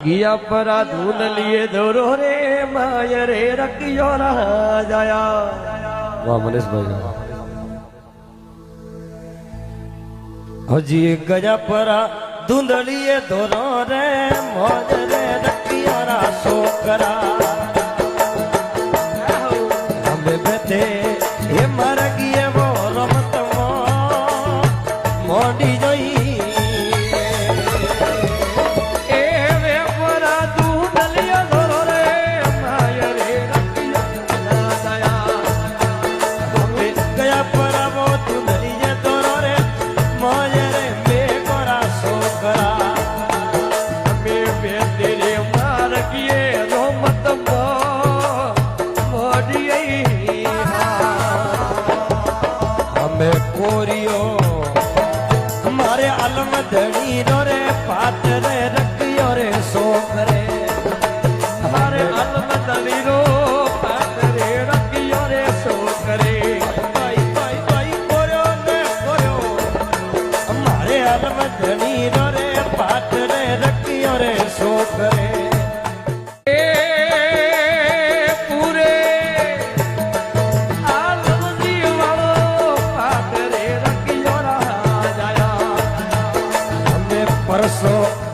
गिया परा धूल लिए दौरो रे माय रे रखियो ना जाया। वाह मनीष भाई हजी गया परा धुंधलिए दौरो रे मौज रे रखियो ना सोकरा हमें बेटे ये मर गिए वो रमत मोड़ी जोई हमारे अलम धड़ी रो रे पात रे रखियो रे सोख रे हमारे अलम धड़ी रो पात रे रखियो रे सोख रे भाई भाई भाई कोरो ने कोरो हमारे अलम धड़ी रो रे पात रे रखियो रे सोख रे परसों